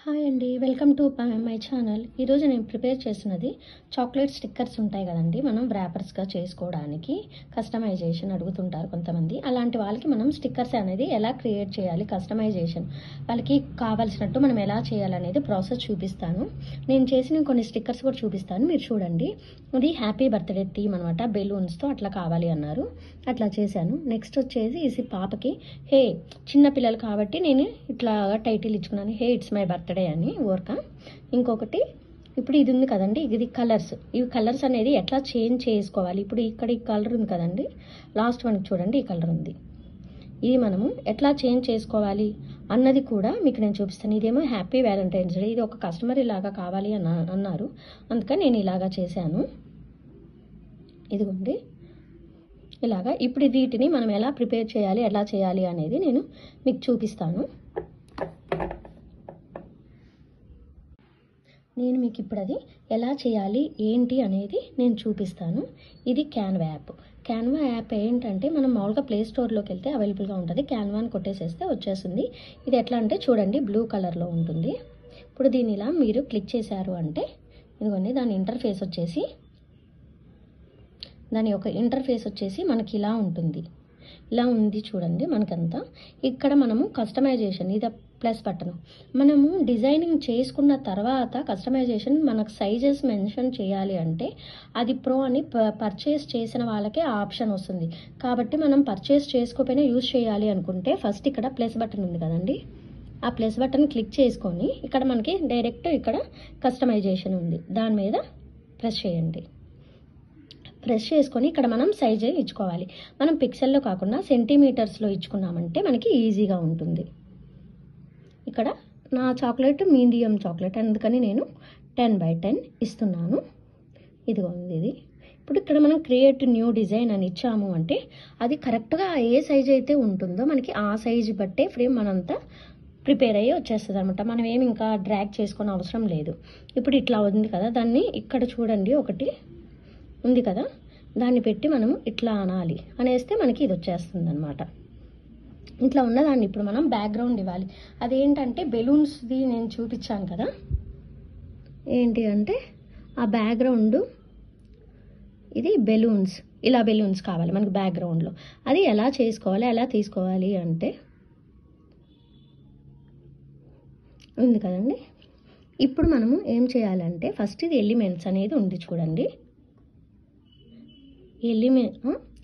Hi అండి, welcome to my channel. ఈరోజు నేను ప్రిపేర్ చేస్తున్నది చాక్లెట్ స్టిక్కర్స్ ఉంటాయి కదండి, మనం ర్యాపర్స్గా చేసుకోవడానికి కస్టమైజేషన్ అడుగుతుంటారు కొంతమంది. అలాంటి వాళ్ళకి మనం స్టిక్కర్స్ అనేది ఎలా క్రియేట్ చేయాలి, కస్టమైజేషన్ వాళ్ళకి కావాల్సినట్టు మనం ఎలా చేయాలనేది ప్రాసెస్ చూపిస్తాను. నేను చేసిన కొన్ని స్టిక్కర్స్ కూడా చూపిస్తాను, మీరు చూడండి. ఇది హ్యాపీ బర్త్డే థీమ్ అనమాట, బెలూన్స్తో అట్లా కావాలి అన్నారు, అట్లా చేశాను. నెక్స్ట్ వచ్చేసి ఇది పాపకి హే, చిన్న పిల్లలు కాబట్టి నేను ఇట్లా టైటిల్ ఇచ్చుకున్నాను, హే ఇట్స్ మై బర్త్డే అని ఊరక. ఇంకొకటి ఇప్పుడు ఇది ఉంది కదండి, ఇది కలర్స్. ఇవి కలర్స్ అనేది ఎట్లా చేంజ్ చేసుకోవాలి. ఇప్పుడు ఇక్కడ ఈ కలర్ ఉంది కదండి, లాస్ట్ వన్ చూడండి, ఈ కలర్ ఉంది. ఇది మనము ఎట్లా చేంజ్ చేసుకోవాలి అన్నది కూడా మీకు నేను చూపిస్తాను. ఇదేమో హ్యాపీ వ్యాలంటైన్స్ డే, ఇది ఒక కస్టమర్ ఇలాగా కావాలి అన్నారు, అందుకని నేను ఇలాగా చేశాను. ఇదిగోండి ఇలాగా. ఇప్పుడు వీటిని మనం ఎలా ప్రిపేర్ చేయాలి, ఎలా చేయాలి అనేది నేను మీకు చూపిస్తాను. నేను మీకు ఇప్పుడు అది ఎలా చేయాలి ఏంటి అనేది నేను చూపిస్తాను. ఇది క్యాన్వా యాప్. క్యాన్వా యాప్ ఏంటంటే మనం మామూలుగా ప్లే స్టోర్లోకి వెళ్తే అవైలబుల్గా ఉంటుంది. క్యాన్వాని కొట్టేసేస్తే వచ్చేస్తుంది. ఇది ఎట్లా అంటే చూడండి, బ్లూ కలర్లో ఉంటుంది. ఇప్పుడు దీన్ని ఇలా మీరు క్లిక్ చేశారు అంటే ఇదిగోండి, దాని ఇంటర్ఫేస్ వచ్చేసి మనకి ఇలా ఉంటుంది. ఇలా ఉంది చూడండి మనకంతా. ఇక్కడ మనము కస్టమైజేషన్, ఇది ప్లస్ బటన్, మనము డిజైనింగ్ చేసుకున్న తర్వాత కస్టమైజేషన్ మనకు సైజెస్ మెన్షన్ చేయాలి అంటే అది ప్రో అని పర్చేస్ చేసిన వాళ్ళకే ఆ ఆప్షన్ వస్తుంది. కాబట్టి మనం పర్చేస్ చేసుకోకపోయినా యూజ్ చేయాలి అనుకుంటే ఫస్ట్ ఇక్కడ ప్లస్ బటన్ ఉంది కదండి, ఆ ప్లస్ బటన్ క్లిక్ చేసుకొని ఇక్కడ మనకి డైరెక్ట్ ఇక్కడ కస్టమైజేషన్ ఉంది, దాని మీద ప్రెస్ చేయండి. ప్రెస్ చేసుకొని ఇక్కడ మనం సైజ్ ఇచ్చుకోవాలి. మనం పిక్సెల్లో కాకుండా సెంటీమీటర్స్లో ఇచ్చుకున్నామంటే మనకి ఈజీగా ఉంటుంది. ఇక్కడ నా చాక్లెట్ మీడియం చాక్లెట్, అందుకని నేను 10x10 ఇస్తున్నాను. ఇదిగోండి ఇది. ఇప్పుడు ఇక్కడ మనం క్రియేట్ న్యూ డిజైన్ అని ఇచ్చాము అంటే అది కరెక్ట్గా ఏ సైజ్ అయితే ఉంటుందో మనకి ఆ సైజు బట్టే ఫ్రేమ్ మనంతా ప్రిపేర్ అయ్యి వచ్చేస్తుంది అనమాట. మనం ఏమి ఇంకా డ్రాగ్ చేసుకునే అవసరం లేదు. ఇప్పుడు ఇట్లా ఉంది కదా, దాన్ని ఇక్కడ చూడండి ఒకటి ఉంది కదా, దాన్ని పెట్టి మనము ఇట్లా అనాలి, అనేస్తే మనకి ఇది వచ్చేస్తుంది అనమాట. ఇట్లా ఉన్నదాన్ని ఇప్పుడు మనం బ్యాక్గ్రౌండ్ ఇవ్వాలి. అదేంటంటే బెలూన్స్ది నేను చూపించాను కదా, ఏంటి అంటే ఆ బ్యాక్గ్రౌండ్ ఇది బెలూన్స్, ఇలా బెలూన్స్ కావాలి మనకి బ్యాక్గ్రౌండ్లో. అది ఎలా చేసుకోవాలి, ఎలా తీసుకోవాలి అంటే ఉంది కదండి. ఇప్పుడు మనము ఏం చేయాలంటే ఫస్ట్ ఇది ఎలిమెంట్స్ అనేది ఉంది చూడండి,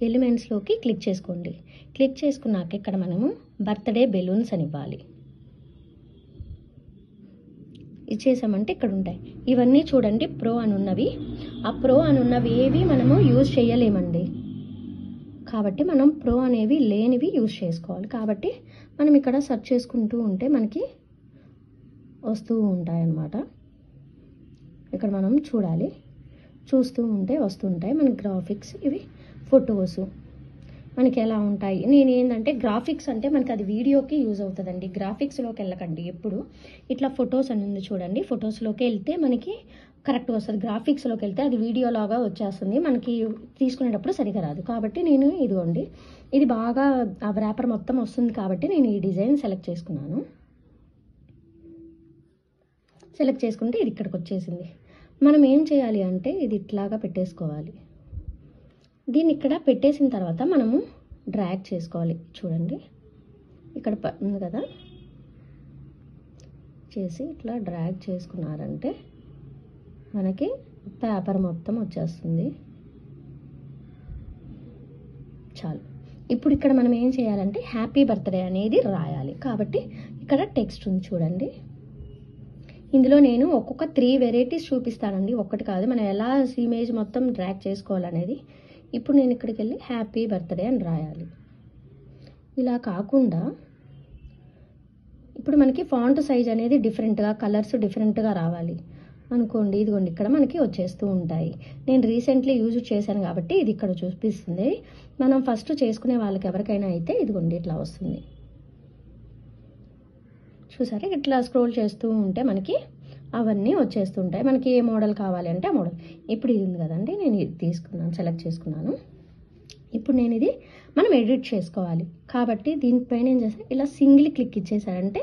ఎలిమెంట్స్లోకి క్లిక్ చేసుకోండి. క్లిక్ చేసుకున్నాక ఇక్కడ మనము బర్త్డే బెలూన్స్ అని ఇవ్వాలి. ఇచ్చేసామంటే ఇక్కడ ఉంటాయి ఇవన్నీ చూడండి, ప్రో అని ఉన్నవి. ఆ ప్రో అని ఉన్నవి ఏవి మనము యూజ్ చేయలేమండి, కాబట్టి మనం ప్రో అనేవి లేనివి యూజ్ చేసుకోవాలి. కాబట్టి మనం ఇక్కడ సెర్చ్ చేసుకుంటూ ఉంటే మనకి వస్తూ ఉంటాయన్నమాట. ఇక్కడ మనం చూడాలి, చూస్తూ ఉంటే వస్తుంటాయి మనకి గ్రాఫిక్స్. ఇవి ఫొటోస్ మనకి ఎలా ఉంటాయి. నేను ఏంటంటే గ్రాఫిక్స్ అంటే మనకి అది వీడియోకి యూజ్ అవుతుందండి, గ్రాఫిక్స్లోకి వెళ్ళకండి ఎప్పుడు. ఇట్లా ఫొటోస్ అని ఉంది చూడండి, ఫొటోస్లోకి వెళ్తే మనకి కరెక్ట్గా వస్తుంది. గ్రాఫిక్స్లోకి వెళ్తే అది వీడియోలాగా వచ్చేస్తుంది, మనకి తీసుకునేటప్పుడు సరిగా రాదు. కాబట్టి నేను ఇదిగోండి, ఇది బాగా ఆ ర్యాపర్ మొత్తం వస్తుంది కాబట్టి నేను ఈ డిజైన్ సెలెక్ట్ చేసుకున్నాను. సెలెక్ట్ చేసుకుంటే ఇది ఇక్కడికి వచ్చేసింది. మనం ఏం చేయాలి అంటే ఇది ఇట్లాగా పెట్టేసుకోవాలి. దీన్ని ఇక్కడ పెట్టేసిన తర్వాత మనము డ్రాగ్ చేసుకోవాలి. చూడండి ఇక్కడ ఉంది కదా, చేసి ఇట్లా డ్రాగ్ చేసుకున్నారంటే మనకి పేపర్ మొత్తం వచ్చేస్తుంది. చాలు. ఇప్పుడు ఇక్కడ మనం ఏం చేయాలంటే హ్యాపీ బర్త్డే అనేది రాయాలి. కాబట్టి ఇక్కడ టెక్స్ట్ ఉంది చూడండి, ఇందులో నేను ఒక్కొక్క 3 వెరైటీస్ చూపిస్తానండి, ఒక్కటి కాదు. మనం ఎలా ఇమేజ్ మొత్తం డ్రాగ్ చేసుకోవాలనేది. ఇప్పుడు నేను ఇక్కడికి వెళ్ళి హ్యాపీ బర్త్డే అని రాయాలి. ఇలా కాకుండా ఇప్పుడు మనకి ఫాంట్ సైజ్ అనేది డిఫరెంట్గా, కలర్స్ డిఫరెంట్గా రావాలి అనుకోండి. ఇదిగోండి ఇక్కడ మనకి వచ్చేస్తూ ఉంటాయి. నేను రీసెంట్లీ యూజ్ చేశాను కాబట్టి ఇది ఇక్కడ చూపిస్తుంది. మనం ఫస్ట్ చేసుకునే వాళ్ళకి ఎవరికైనా అయితే ఇదిగోండి ఇట్లా వస్తుంది. చూసారా, ఇట్లా స్క్రోల్ చేస్తూ ఉంటే మనకి అవన్నీ వచ్చేస్తుంటాయి. మనకి ఏ మోడల్ కావాలి అంటే ఆ మోడల్. ఇప్పుడు ఇది ఉంది కదండి, నేను ఇది తీసుకున్నాను, సెలెక్ట్ చేసుకున్నాను. ఇప్పుడు నేను ఇది మనం ఎడిట్ చేసుకోవాలి కాబట్టి దీనిపైన ఏం చేస్తాను, ఇలా సింగిల్ క్లిక్ ఇచ్చేసారంటే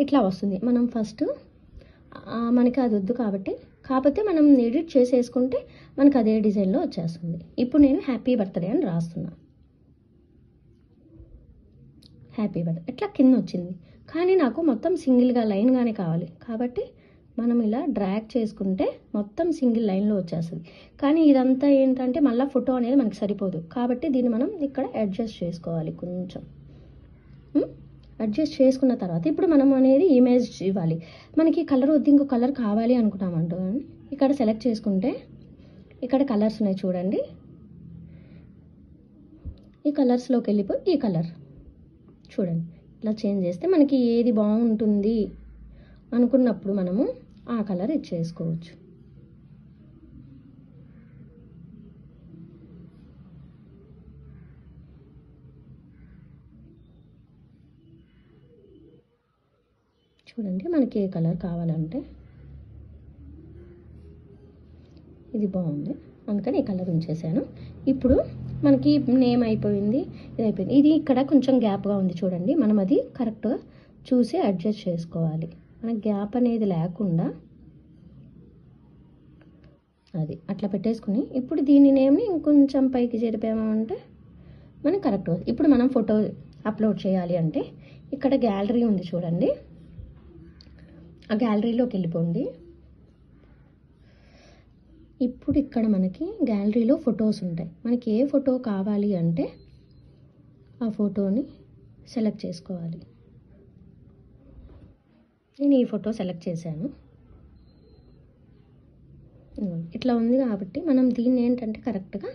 ఇట్లా వస్తుంది. మనం ఫస్ట్ మనకి అది వద్దు కాబట్టి, కాకపోతే మనం ఎడిట్ చేసేసుకుంటే మనకు అదే డిజైన్లో వచ్చేస్తుంది. ఇప్పుడు నేను హ్యాపీ బర్త్డే అని రాస్తున్నా. హ్యాపీ బర్త్డే ఇట్లా కింద వచ్చింది, కానీ నాకు మొత్తం సింగిల్గా లైన్గానే కావాలి కాబట్టి మనం ఇలా డ్రాగ్ చేసుకుంటే మొత్తం సింగిల్ లైన్లో వచ్చేస్తుంది. కానీ ఇదంతా ఏంటంటే మళ్ళీ ఫోటో అనేది మనకి సరిపోదు కాబట్టి దీన్ని మనం ఇక్కడ అడ్జస్ట్ చేసుకోవాలి. కొంచెం అడ్జస్ట్ చేసుకున్న తర్వాత ఇప్పుడు మనం అనేది ఇమేజ్ ఇవ్వాలి. మనకి కలర్ వద్దు, ఇంకో కలర్ కావాలి అనుకుంటామంటూ ఇక్కడ సెలెక్ట్ చేసుకుంటే ఇక్కడ కలర్స్ ఉన్నాయి చూడండి. ఈ కలర్స్లోకి వెళ్ళిపోయి ఈ కలర్ చూడండి, ఇట్లా చేంజ్ చేస్తే మనకి ఏది బాగుంటుంది అనుకున్నప్పుడు మనము ఆ కలర్ ఇచ్చేసుకోవచ్చు. చూడండి మనకి ఏ కలర్ కావాలంటే ఇది బాగుంది అందుకని ఈ కలర్ ఉంచేసాను. ఇప్పుడు మనకి నేమ్ అయిపోయింది, ఇది అయిపోయింది. ఇది ఇక్కడ కొంచెం గ్యాప్గా ఉంది చూడండి, మనం అది కరెక్ట్గా చూసి అడ్జస్ట్ చేసుకోవాలి. మనకి గ్యాప్ అనేది లేకుండా అది అట్లా పెట్టేసుకుని ఇప్పుడు దీని నేమ్ని ఇంకొంచెం పైకి జరిపామంటే మనకి కరెక్ట్గా. ఇప్పుడు మనం ఫోటో అప్లోడ్ చేయాలి అంటే ఇక్కడ గ్యాలరీ ఉంది చూడండి, ఆ గ్యాలరీలోకి వెళ్ళిపోండి. ఇప్పుడు ఇక్కడ మనకి గ్యాలరీలో ఫొటోస్ ఉంటాయి. మనకి ఏ ఫోటో కావాలి అంటే ఆ ఫోటోని సెలెక్ట్ చేసుకోవాలి. నేను ఈ ఫోటో సెలెక్ట్ చేశాను. ఇట్లా ఉంది కాబట్టి మనం దీన్ని ఏంటంటే కరెక్ట్గా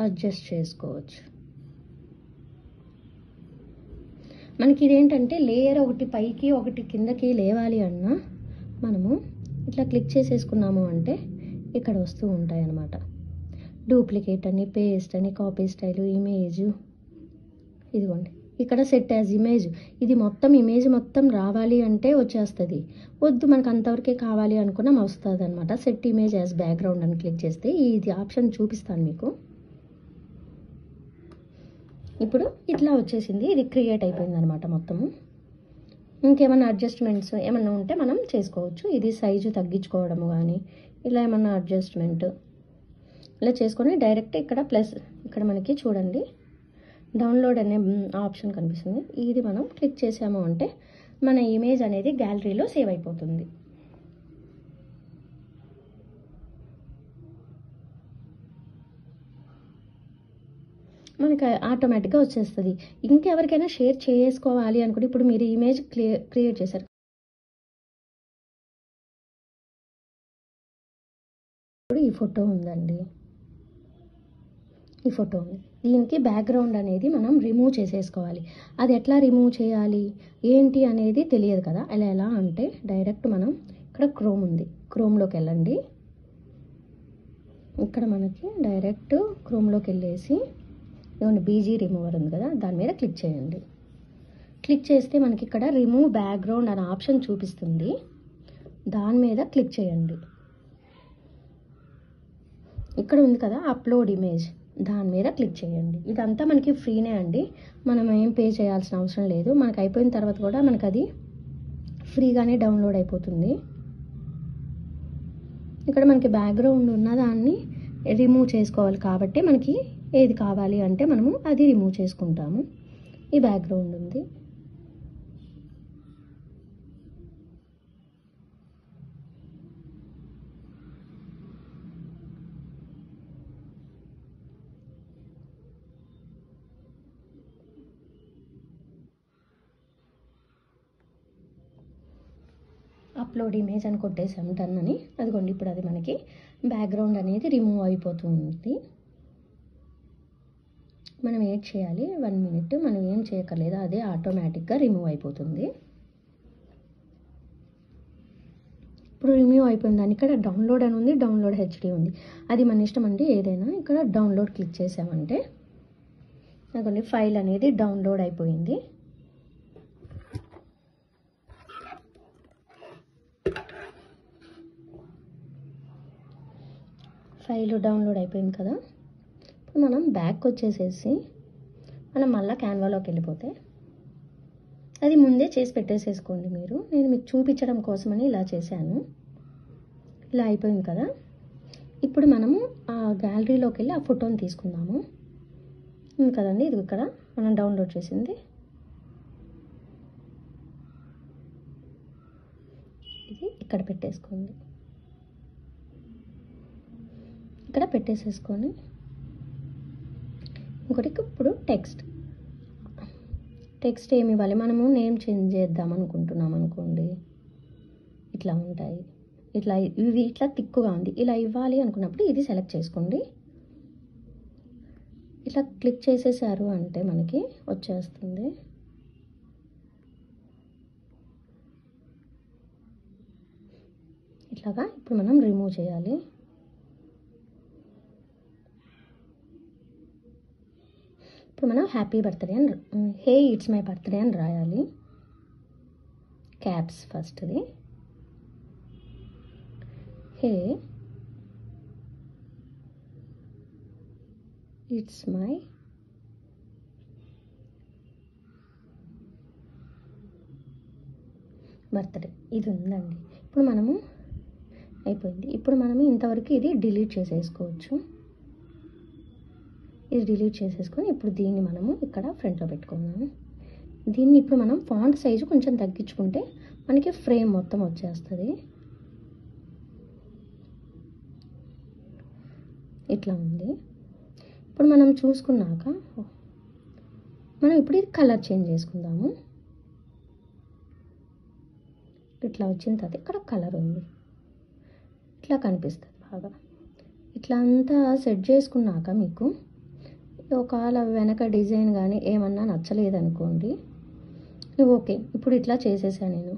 అడ్జస్ట్ చేసుకోవచ్చు. మనకి ఇదేంటంటే లేయర్ ఒకటి పైకి ఒకటి కిందకి లేవాలి అన్నా మనము ఇట్లా క్లిక్ చేసేసుకున్నాము అంటే ఇక్కడ వస్తూ ఉంటాయి అన్నమాట. డూప్లికేట్ అని, పేస్ట్ అని, కాపీ స్టైల్, ఇమేజ్, ఇదిగోండి ఇక్కడ సెట్ యాజ్ ఇమేజ్. ఇది మొత్తం ఇమేజ్ మొత్తం రావాలి అంటే వచ్చేస్తుంది. వద్దు మనకు అంతవరకే కావాలి అనుకున్నాం వస్తుంది అనమాట. సెట్ ఇమేజ్ యాజ్ బ్యాక్గ్రౌండ్ అని క్లిక్ చేస్తే ఇది ఆప్షన్ చూపిస్తాను మీకు. ఇప్పుడు ఇట్లా వచ్చేసింది, ఇది క్రియేట్ అయిపోయింది అనమాట మొత్తము. ఇంకేమైనా అడ్జస్ట్మెంట్స్ ఏమన్నా ఉంటే మనం చేసుకోవచ్చు. ఇది సైజు తగ్గించుకోవడము కానీ ఇలా ఏమన్నా అడ్జస్ట్మెంట్ ఇలా చేసుకొని డైరెక్ట్ ఇక్కడ ప్లస్ ఇక్కడ మనకి చూడండి డౌన్లోడ్ అనే ఆప్షన్ కనిపిస్తుంది. ఇది మనం క్లిక్ చేసాము అంటే మన ఇమేజ్ అనేది గ్యాలరీలో సేవ్ అయిపోతుంది. మనకి ఆటోమేటిక్గా వచ్చేస్తుంది. ఇంకెవరికైనా షేర్ చేసుకోవాలి అనుకుంటే ఇప్పుడు మీరు ఇమేజ్ క్రియేట్ చేశారు, ఇప్పుడు ఈ ఫోటో ఉందండి, ఈ ఫోటో ఉంది, దీనికి బ్యాక్గ్రౌండ్ అనేది మనం రిమూవ్ చేసేసుకోవాలి. అది ఎట్లా రిమూవ్ చేయాలి ఏంటి అనేది తెలియదు కదా. అలా ఎలా అంటే డైరెక్ట్ మనం ఇక్కడ క్రోమ్ ఉంది, క్రోమ్లోకి వెళ్ళండి. ఇక్కడ మనకి డైరెక్ట్ క్రోమ్లోకి వెళ్ళేసి ఏమన్నా బీజీ రిమూవర్ ఉంది కదా దాని మీద క్లిక్ చేయండి. క్లిక్ చేస్తే మనకి ఇక్కడ రిమూవ్ బ్యాక్గ్రౌండ్ అనే ఆప్షన్ చూపిస్తుంది, దాని మీద క్లిక్ చేయండి. ఇక్కడ ఉంది కదా అప్లోడ్ ఇమేజ్, దాని మీద క్లిక్ చేయండి. ఇదంతా మనకి ఫ్రీనే అండి, మనం ఏం పే చేయాల్సిన అవసరం లేదు. మనకు అయిపోయిన తర్వాత కూడా మనకు అది ఫ్రీగానే డౌన్లోడ్ అయిపోతుంది. ఇక్కడ మనకి బ్యాక్గ్రౌండ్ ఉన్నదాన్ని రిమూవ్ చేసుకోవాలి కాబట్టి మనకి ఏది కావాలి అంటే మనము అది రిమూవ్ చేసుకుంటాము. ఈ బ్యాక్గ్రౌండ్ ఉంది, అప్లోడ్ ఇమేజ్ అని కొట్టేసాం డన్ అని. అదిగోండి ఇప్పుడు అది మనకి బ్యాక్గ్రౌండ్ అనేది రిమూవ్ అయిపోతుంది. మనం ఏం చేయాలి 1 మినిట్ మనం ఏం చేయక్కర్లేదు, అదే ఆటోమేటిక్గా రిమూవ్ అయిపోతుంది. ఇప్పుడు రిమూవ్ అయిపోయింది దాన్ని ఇక్కడ డౌన్లోడ్ అని ఉంది, డౌన్లోడ్ హెచ్డి ఉంది, అది మన ఇష్టం అండి ఏదైనా. ఇక్కడ డౌన్లోడ్ క్లిక్ చేసామంటే అదిగోండి ఫైల్ అనేది డౌన్లోడ్ అయిపోయింది. ఫైల్ డౌన్లోడ్ అయిపోయింది కదా. ఇప్పుడు మనం బ్యాక్ వచ్చేసేసి మనం మళ్ళీ క్యాన్వాలోకి వెళ్ళిపోతే అది ముందే చేసి పెట్టేసేసుకోండి మీరు. నేను మీకు చూపించడం కోసమని ఇలా చేశాను. ఇలా అయిపోయింది కదా. ఇప్పుడు మనము ఆ గ్యాలరీలోకి వెళ్ళి ఆ ఫోటోని తీసుకుందాము. ఉంది కదండి, ఇది ఇక్కడ మనం డౌన్లోడ్ చేసింది. ఇది ఇక్కడ పెట్టేసుకోండి. ఇక్కడ పెట్టేసేసుకొని ఇంకోటి ఇప్పుడు టెక్స్ట్ ఏమి ఇవ్వాలి, మనము నేమ్ చేంజ్ చేద్దాం అనుకుంటున్నాం అనుకోండి, ఇట్లా ఉంటాయి. ఇవి ఇట్లా తిక్కుగా ఉంది, ఇలా ఇవ్వాలి అనుకున్నప్పుడు ఇది సెలెక్ట్ చేసుకోండి. ఇట్లా క్లిక్ చేసేసారు అంటే మనకి వచ్చేస్తుంది. ఇట్లాగా ఇప్పుడు మనం రిమూవ్ చేయాలి. ఇప్పుడు మనం హ్యాపీ బర్త్డే అని, హే ఇట్స్ మై బర్త్డే అని రాయాలి. క్యాప్స్ ఫస్ట్ది, హే ఇట్స్ మై బర్త్డే. ఇది ఉందండి. ఇప్పుడు మనము అయిపోయింది. ఇప్పుడు మనము ఇంతవరకు ఇది డిలీట్ చేసేసుకోవచ్చు. ఇది డిలీట్ చేసేసుకొని ఇప్పుడు దీన్ని మనము ఇక్కడ ఫ్రంట్లో పెట్టుకున్నాము. దీన్ని ఇప్పుడు మనం ఫాంట్ సైజు కొంచెం తగ్గించుకుంటే మనకి ఫ్రేమ్ మొత్తం వచ్చేస్తుంది. ఇట్లా ఉంది. ఇప్పుడు మనం చూసుకున్నాక మనం ఇప్పుడు ఇది కలర్ చేంజ్ చేసుకుందాము. ఇట్లా వచ్చిన తర్వాత ఇక్కడ కలర్ ఉంది, ఇట్లా కనిపిస్తుంది బాగా. ఇట్లా అంతా సెట్ చేసుకున్నాక మీకు ఒకవేళ వెనక డిజైన్ కానీ ఏమన్నా నచ్చలేదనుకోండి, ఓకే ఇప్పుడు ఇట్లా చేసేసాను నేను,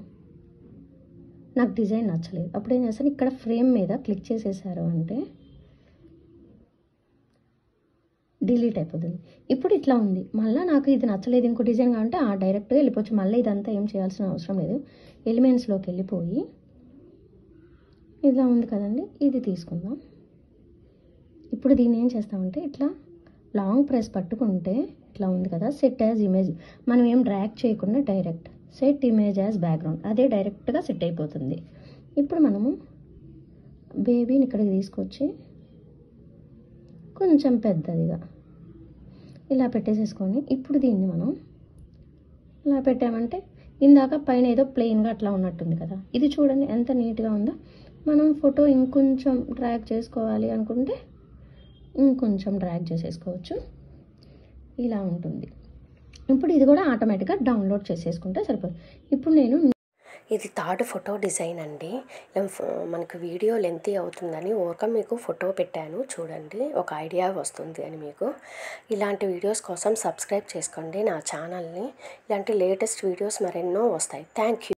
నాకు డిజైన్ నచ్చలేదు, అప్పుడు ఏం చేస్తాను, ఇక్కడ ఫ్రేమ్ మీద క్లిక్ చేసేసారు అంటే డిలీట్ అయిపోతుంది. ఇప్పుడు ఇట్లా ఉంది, మళ్ళీ నాకు ఇది నచ్చలేదు ఇంకో డిజైన్ కావాలంటే డైరెక్ట్గా వెళ్ళిపోవచ్చు. మళ్ళీ ఇదంతా ఏం చేయాల్సిన అవసరం లేదు. ఎలిమెంట్స్లోకి వెళ్ళిపోయి ఇలా ఉంది కదండి, ఇది తీసుకుందాం. ఇప్పుడు దీన్ని ఏం చేస్తామంటే ఇట్లా లాంగ్ ప్రెస్ పట్టుకుంటే ఇట్లా ఉంది కదా, సెట్ యాజ్ ఇమేజ్. మనం ఏం డ్రాగ్ చేయకుండా direct set image as background, అదే డైరెక్ట్గా సెట్ అయిపోతుంది. ఇప్పుడు మనము బేబీని ఇక్కడికి తీసుకొచ్చి కొంచెం పెద్దదిగా ఇలా పెట్టేసేసుకొని ఇప్పుడు దీన్ని మనం ఇలా పెట్టామంటే ఇందాక పైన ఏదో ప్లెయిన్గా అట్లా ఉన్నట్టుంది కదా, ఇది చూడండి ఎంత నీట్గా ఉందో. మనం ఫోటో ఇంకొంచెం డ్రాగ్ చేసుకోవాలి అనుకుంటే ఇంకొంచెం డ్రాగ్ చేసేసుకోవచ్చు. ఇలా ఉంటుంది. ఇప్పుడు ఇది కూడా ఆటోమేటిక్గా డౌన్లోడ్ చేసేసుకుంటే సరిపోతుంది. ఇప్పుడు నేను ఇది థర్డ్ ఫోటో డిజైన్ అండి. మనకు వీడియో లెంతీ అవుతుందని మీకు ఫోటో పెట్టాను చూడండి, ఒక ఐడియా వస్తుంది అని మీకు. ఇలాంటి వీడియోస్ కోసం సబ్స్క్రైబ్ చేసుకోండి నా ఛానల్ని. ఇలాంటి లేటెస్ట్ వీడియోస్ మరెన్నో వస్తాయి. Thank you.